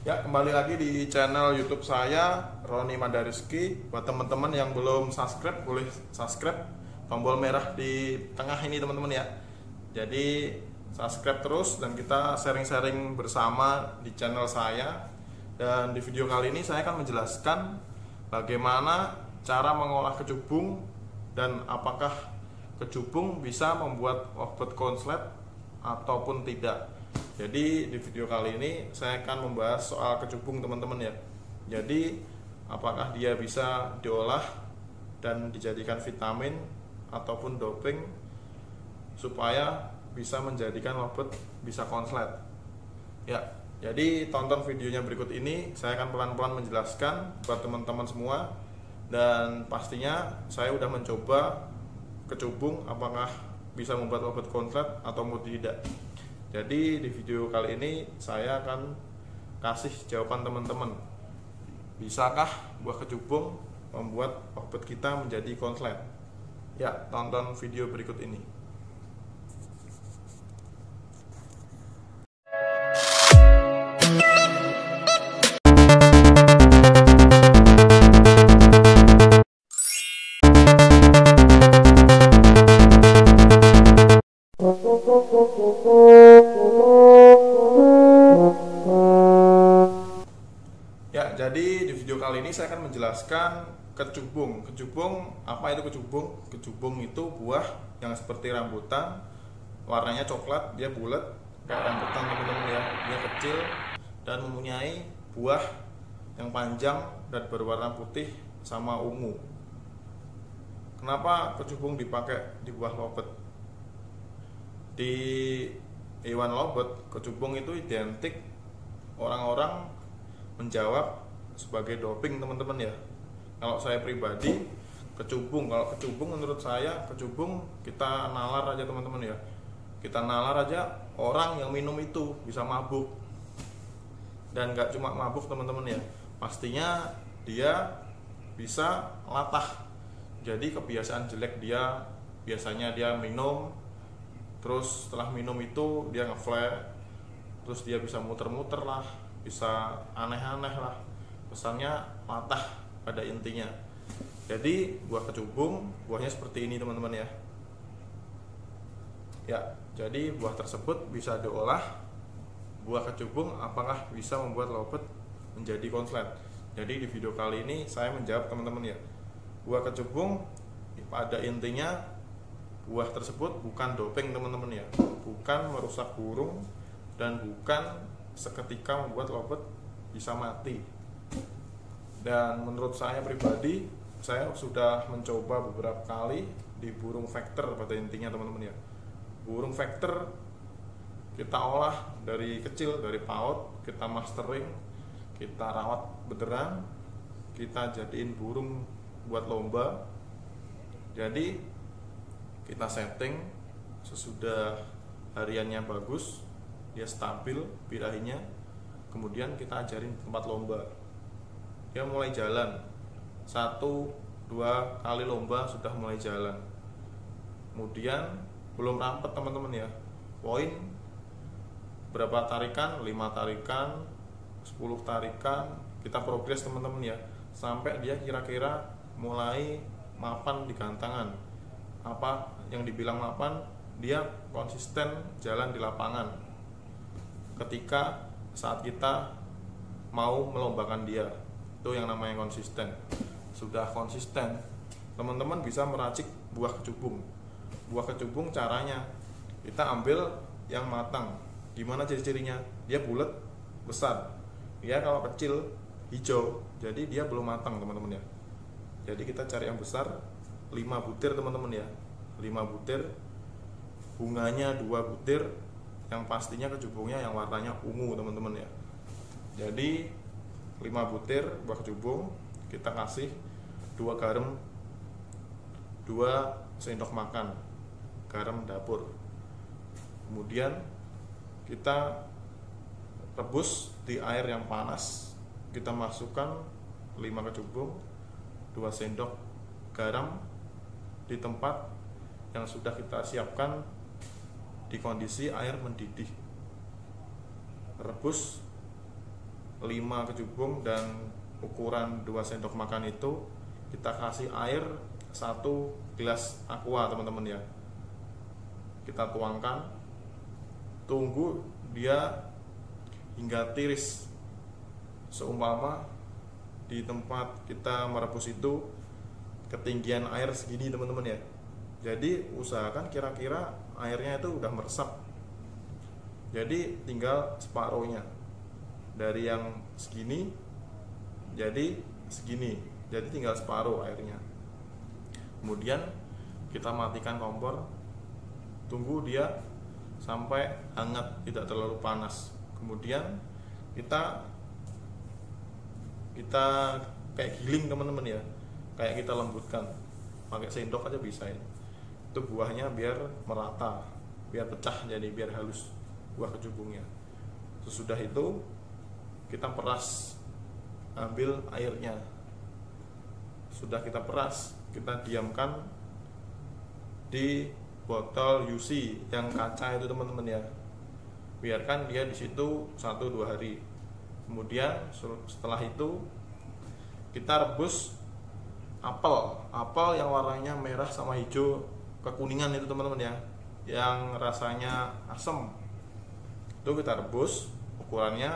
Ya, kembali lagi di channel YouTube saya, Roni Mandariski. Buat teman-teman yang belum subscribe, boleh subscribe, tombol merah di tengah ini teman-teman ya. Jadi subscribe terus dan kita sharing-sharing bersama di channel saya. Dan di video kali ini saya akan menjelaskan bagaimana cara mengolah kecubung dan apakah kecubung bisa membuat obat konslet ataupun tidak. Jadi di video kali ini saya akan membahas soal kecubung teman-teman ya. Jadi apakah dia bisa diolah dan dijadikan vitamin ataupun doping supaya bisa menjadikan obat bisa konslet. Ya, jadi tonton videonya berikut ini, saya akan pelan-pelan menjelaskan buat teman-teman semua. Dan pastinya saya udah mencoba kecubung apakah bisa membuat obat konslet atau tidak. Jadi di video kali ini saya akan kasih jawaban teman-teman. Bisakah buah kecubung membuat obat kita menjadi konslet? Ya, tonton video berikut ini. Ya, jadi di video kali ini saya akan menjelaskan kecubung. Kecubung, apa itu kecubung? Kecubung itu buah yang seperti rambutan, warnanya coklat, dia bulat kayak rambutan teman-teman ya. Dia kecil dan mempunyai buah yang panjang dan berwarna putih sama ungu. Kenapa kecubung dipakai di buah lobet? Di hewan lobet, kecubung itu identik orang-orang menjawab sebagai doping teman-teman ya. Kalau saya pribadi, kalau kecubung menurut saya, kecubung kita nalar aja teman-teman ya. Kita nalar aja orang yang minum itu bisa mabuk. Dan gak cuma mabuk teman-teman ya, pastinya dia bisa latah. Jadi kebiasaan jelek dia, biasanya dia minum, terus setelah minum itu dia ngeflare, terus dia bisa muter-muter lah, bisa aneh-aneh lah, pesannya latah pada intinya. Jadi buah kecubung, buahnya seperti ini teman-teman ya. Ya, jadi buah tersebut bisa diolah. Buah kecubung apakah bisa membuat lobet menjadi konslet? Jadi di video kali ini saya menjawab teman-teman ya. Buah kecubung pada intinya buah tersebut bukan doping teman-teman ya, bukan merusak burung dan bukan seketika membuat lobet bisa mati. Dan menurut saya pribadi, saya sudah mencoba beberapa kali di burung vector pada intinya teman-teman ya. Burung vector kita olah dari kecil, dari PAUD, kita mastering, kita rawat beneran, kita jadiin burung buat lomba. Jadi kita setting sesudah hariannya bagus, dia stabil birahinya, kemudian kita ajarin tempat lomba. Dia mulai jalan 1-2 kali lomba sudah mulai jalan. Kemudian belum rampet teman-teman ya, poin berapa tarikan, 5 tarikan, 10 tarikan, kita progres teman-teman ya, sampai dia kira-kira mulai mapan di gantangan. Apa yang dibilang mapan? Dia konsisten jalan di lapangan ketika saat kita mau melombakan dia. Itu yang namanya konsisten. Sudah konsisten, teman-teman bisa meracik buah kecubung. Buah kecubung caranya kita ambil yang matang. Gimana ciri-cirinya? Dia bulat, besar. Ya kalau kecil hijau, jadi dia belum matang teman-teman ya. Jadi kita cari yang besar, 5 butir teman-teman ya. 5 butir, bunganya 2 butir, yang pastinya kecubungnya yang warnanya ungu teman-teman ya. Jadi 5 butir buah kecubung, kita kasih 2 garam, 2 sendok makan garam dapur. Kemudian kita rebus di air yang panas. Kita masukkan 5 kecubung, 2 sendok garam di tempat yang sudah kita siapkan di kondisi air mendidih. Rebus 5 kecubung dan ukuran 2 sendok makan itu kita kasih air 1 gelas aqua teman-teman ya. Kita tuangkan, tunggu dia hingga tiris. Seumpama di tempat kita merebus itu ketinggian air segini teman-teman ya. Jadi usahakan kira-kira airnya itu udah meresap. Jadi tinggal separuhnya, dari yang segini jadi segini, jadi tinggal separuh airnya. Kemudian kita matikan kompor, tunggu dia sampai hangat, tidak terlalu panas. Kemudian kita kayak giling teman-teman ya, kayak kita lembutkan pakai sendok aja bisa ya. Itu buahnya biar merata, biar pecah, jadi biar halus buah kecubungnya. Sesudah itu kita peras, ambil airnya. Sudah kita peras, kita diamkan di botol UC yang kaca itu teman-teman ya. Biarkan dia di situ 1-2 hari. Kemudian setelah itu kita rebus apel yang warnanya merah sama hijau kekuningan itu teman-teman ya, yang rasanya asam. Itu kita rebus, ukurannya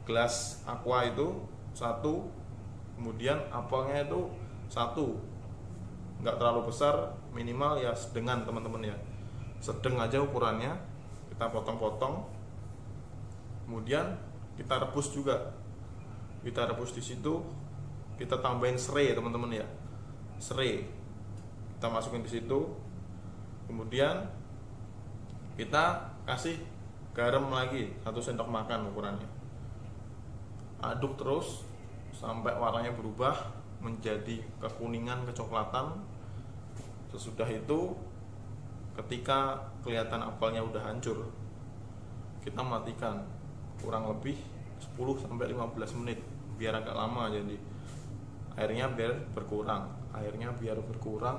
gelas aqua itu 1, kemudian apelnya itu 1, nggak terlalu besar, minimal ya sedengan teman-teman ya, sedang aja ukurannya. Kita potong-potong, kemudian kita rebus juga. Kita rebus di situ, kita tambahin serai teman-teman ya, serai kita masukin di situ. Kemudian kita kasih garam lagi 1 sendok makan ukurannya. Aduk terus sampai warnanya berubah menjadi kekuningan kecoklatan. Sesudah itu ketika kelihatan apelnya udah hancur, kita matikan kurang lebih 10-15 menit biar agak lama. Jadi airnya biar berkurang,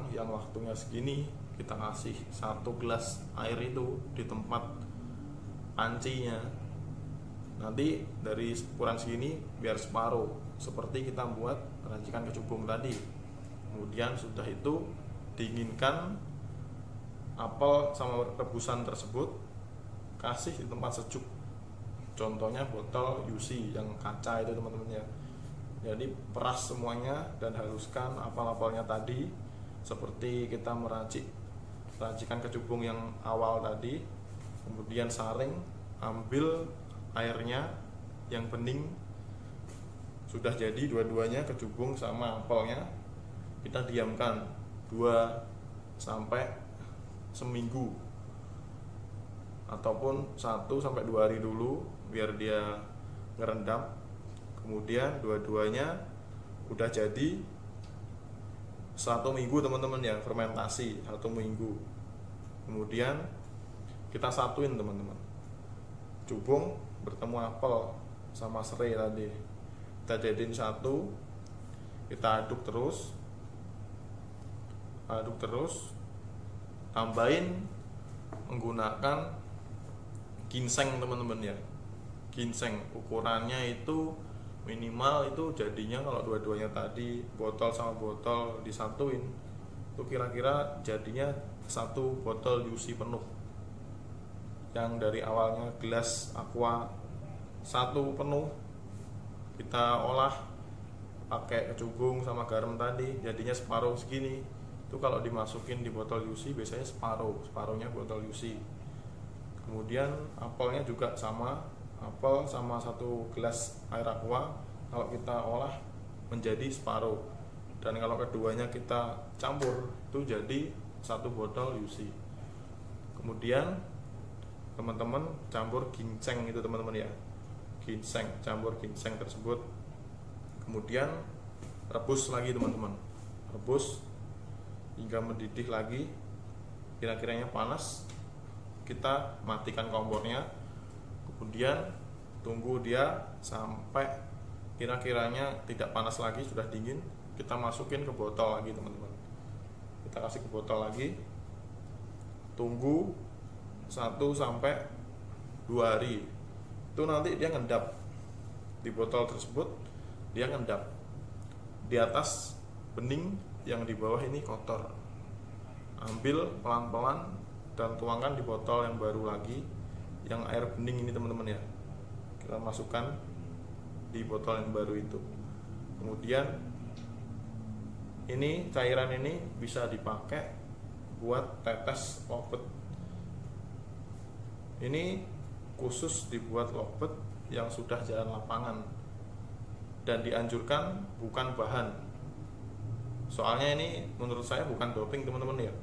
yang waktunya segini kita kasih 1 gelas air itu di tempat pancinya. Nanti dari ukuran segini biar separuh, seperti kita buat racikan kecubung tadi. Kemudian sudah itu dinginkan apel sama rebusan tersebut, kasih di tempat sejuk. Contohnya botol UC yang kaca itu teman-teman ya. Jadi peras semuanya dan haluskan apel-apelnya tadi seperti kita meracik racikan kecubung yang awal tadi. Kemudian saring, ambil airnya yang bening. Sudah jadi dua-duanya, kecubung sama apelnya. Kita diamkan 2 sampai seminggu ataupun 1-2 hari dulu biar dia ngerendam. Kemudian dua-duanya udah jadi 1 minggu teman-teman ya, fermentasi 1 minggu. Kemudian kita satuin teman-teman, cubung bertemu apel sama serai tadi, kita jadiin 1. Kita aduk terus, tambahin menggunakan ginseng teman-teman ya. Ginseng ukurannya itu minimal itu jadinya, kalau dua-duanya tadi botol sama botol disatuin itu kira-kira jadinya 1 botol UC penuh. Yang dari awalnya gelas aqua 1 penuh, kita olah pakai kecubung sama garam tadi, jadinya separuh segini. Itu kalau dimasukin di botol UC biasanya separuhnya botol UC. Kemudian apelnya juga sama, apel sama 1 gelas air aqua kalau kita olah menjadi separuh, dan kalau keduanya kita campur itu jadi 1 botol UC. Kemudian teman-teman campur ginseng itu teman-teman ya, campur ginseng tersebut. Kemudian rebus lagi teman-teman, rebus hingga mendidih lagi, kira-kiranya panas. Kita matikan kompornya, kemudian tunggu dia sampai kira-kiranya tidak panas lagi, sudah dingin. Kita masukin ke botol lagi teman-teman, kita kasih ke botol lagi, tunggu 1-2 hari. Itu nanti dia ngendap di botol tersebut dia ngendap di atas bening, yang di bawah ini kotor. Ambil pelan-pelan dan tuangkan di botol yang baru lagi, yang air bening ini teman-teman ya. Kita masukkan di botol yang baru itu. Kemudian ini cairan ini bisa dipakai buat tetes lobet. Ini khusus dibuat lobet yang sudah jalan lapangan, dan dianjurkan bukan bahan. Soalnya ini menurut saya bukan doping teman-teman ya,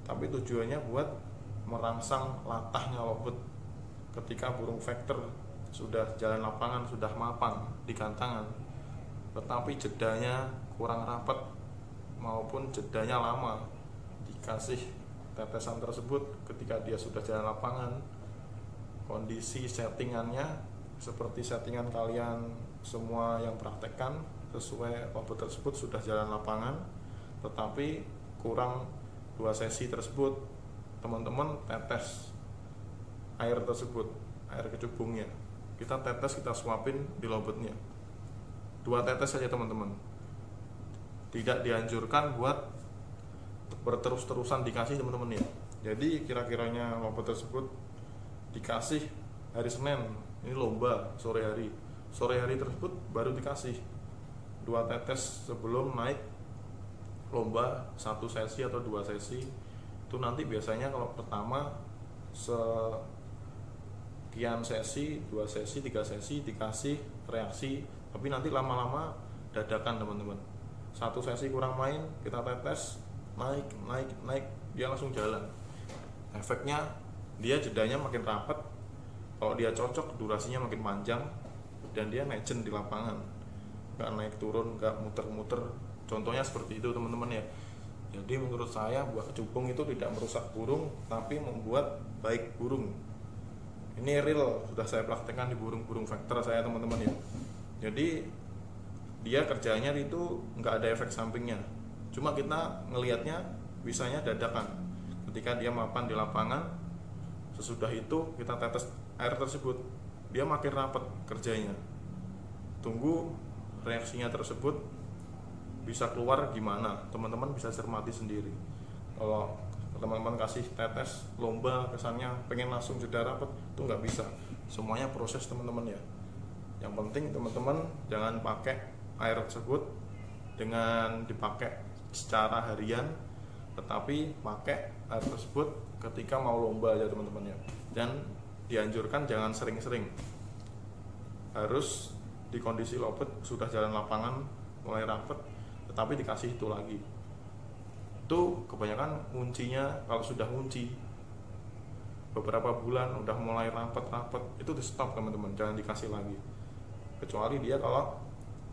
tapi tujuannya buat merangsang latahnya lobet. Ketika burung vector sudah jalan lapangan, sudah mapan di kantangan, tetapi jedanya kurang rapat maupun jedanya lama, dikasih tetesan tersebut ketika dia sudah jalan lapangan, kondisi settingannya seperti settingan kalian semua yang praktekkan sesuai lobet tersebut sudah jalan lapangan, tetapi kurang 2 sesi tersebut, teman-teman tetes air tersebut, air kecubungnya, kita tetes, kita suapin di lobetnya 2 tetes saja teman-teman. Tidak dianjurkan buat berterus-terusan dikasih teman-teman ya. Jadi kira-kiranya lobet tersebut dikasih hari Senin, ini lomba sore hari tersebut baru dikasih 2 tetes sebelum naik lomba, 1 sesi atau 2 sesi. Itu nanti biasanya kalau pertama sekian sesi, 2 sesi, 3 sesi dikasih reaksi, tapi nanti lama-lama dadakan teman-teman. 1 sesi kurang main, kita tetes naik, dia langsung jalan. Efeknya dia jedanya makin rapat, kalau dia cocok durasinya makin panjang, dan dia naik di lapangan, nggak naik turun, nggak muter-muter. Contohnya seperti itu teman-teman ya. Jadi menurut saya buah kecubung itu tidak merusak burung, tapi membuat baik burung. Ini real, sudah saya praktekkan di burung-burung vector saya teman-teman ya. Jadi dia kerjanya itu nggak ada efek sampingnya, cuma kita ngelihatnya bisanya dadakan ketika dia mapan di lapangan. Sesudah itu kita tetes air tersebut, dia makin rapat kerjanya. Tunggu reaksinya tersebut bisa keluar gimana, teman-teman bisa cermati sendiri. Kalau teman-teman kasih tetes lomba kesannya pengen langsung jeda rapat, itu nggak bisa. Semuanya proses teman-teman ya. Yang penting teman-teman jangan pakai air tersebut dengan dipakai secara harian, tetapi pakai air tersebut ketika mau lomba aja teman-teman ya. Dan dianjurkan jangan sering-sering, harus di kondisi lobet sudah jalan lapangan mulai rapat, tetapi dikasih itu lagi. Itu kebanyakan kuncinya kalau sudah ngunci beberapa bulan udah mulai rapat itu di stop teman-teman, jangan dikasih lagi. Kecuali dia kalau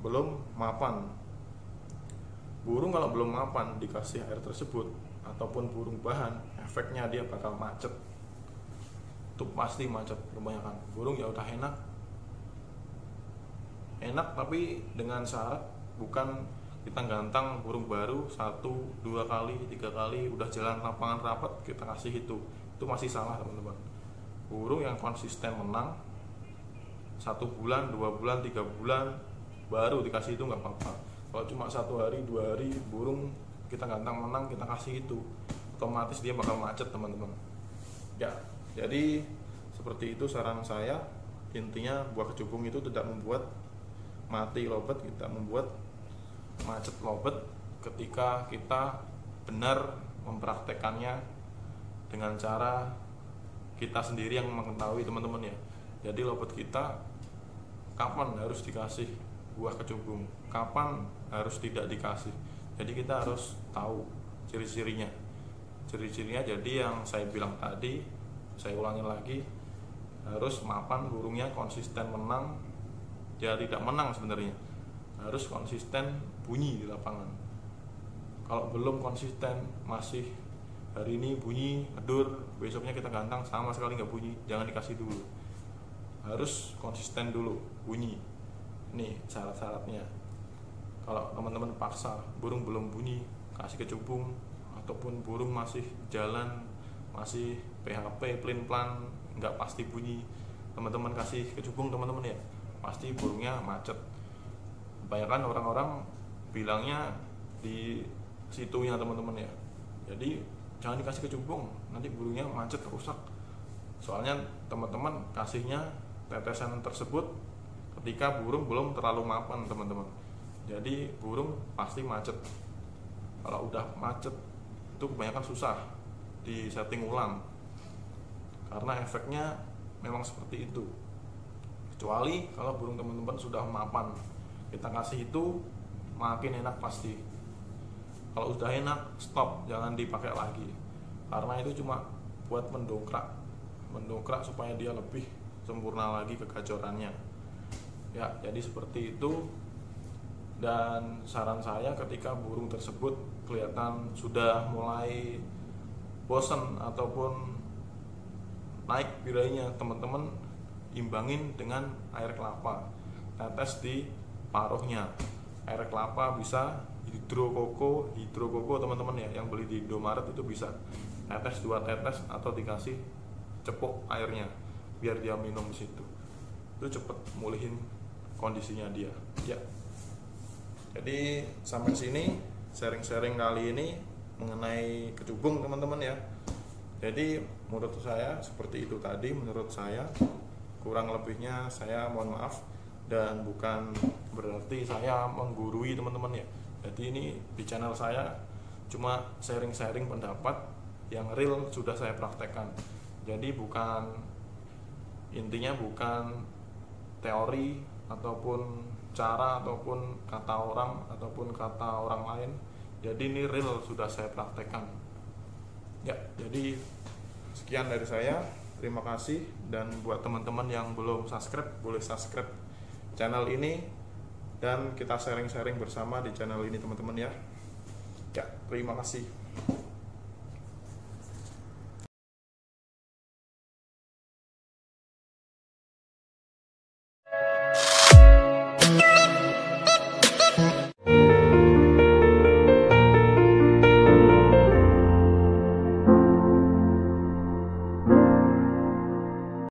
belum mapan. Burung kalau belum mapan dikasih air tersebut, ataupun burung bahan, efeknya dia bakal macet. Itu pasti macet kebanyakan. Burung ya udah enak tapi dengan syarat bukan kita gantang burung baru 1, 2 kali, 3 kali udah jalan lapangan rapat kita kasih itu masih salah teman-teman. Burung yang konsisten menang 1 bulan, 2 bulan, 3 bulan baru dikasih itu nggak apa-apa. Kalau cuma 1 hari, 2 hari burung kita gantang menang kita kasih itu, otomatis dia bakal macet teman-teman ya. Jadi seperti itu saran saya. Intinya buah kecubung itu tidak membuat mati lobet, kita membuat macet lobet ketika kita benar mempraktekannya dengan cara kita sendiri yang mengetahui teman-teman ya. Jadi lobet kita kapan harus dikasih buah kecubung, kapan harus tidak dikasih. Jadi kita harus tahu ciri-cirinya. Jadi yang saya bilang tadi, saya ulangi lagi, harus mapan burungnya konsisten menang. Ya tidak menang sebenarnya, harus konsisten bunyi di lapangan. Kalau belum konsisten, masih hari ini bunyi edur, besoknya kita gantang sama sekali nggak bunyi, jangan dikasih dulu. Harus konsisten dulu bunyi. Ini syarat-syaratnya. Kalau teman-teman paksa burung belum bunyi, kasih kecubung, ataupun burung masih jalan, masih PHP, plan nggak pasti bunyi, teman-teman kasih kecubung teman-teman ya, pasti burungnya macet. Kebanyakan orang-orang bilangnya di situnya teman-teman ya. Jadi jangan dikasih kecubung, nanti burungnya macet rusak. Soalnya teman-teman kasihnya tetesan tersebut ketika burung belum terlalu mapan teman-teman. Jadi burung pasti macet. Kalau udah macet itu kebanyakan susah di setting ulang, karena efeknya memang seperti itu. Kecuali kalau burung teman-teman sudah mapan, kita kasih itu makin enak pasti. Kalau sudah enak, stop, jangan dipakai lagi, karena itu cuma buat mendongkrak supaya dia lebih sempurna lagi kegacorannya ya. Jadi seperti itu. Dan saran saya, ketika burung tersebut kelihatan sudah mulai bosan ataupun naik birainya, teman-teman imbangin dengan air kelapa, tetes di paruhnya. Air kelapa bisa hidrokoko teman-teman ya, yang beli di Indomaret itu bisa tetes 2 tetes atau dikasih cepuk airnya biar dia minum di situ. Itu cepet mulihin kondisinya dia ya. Jadi sampai sini sharing-sharing kali ini mengenai kecubung teman-teman ya. Jadi menurut saya seperti itu tadi, menurut saya. Kurang lebihnya saya mohon maaf, dan bukan berarti saya menggurui teman-teman ya. Jadi ini di channel saya cuma sharing-sharing pendapat yang real sudah saya praktekkan. Jadi intinya bukan teori ataupun cara ataupun kata orang lain. Jadi ini real sudah saya praktekkan ya. Jadi sekian dari saya, terima kasih. Dan buat teman-teman yang belum subscribe, boleh subscribe channel ini, dan kita sharing-sharing bersama di channel ini teman-teman ya. Ya, terima kasih.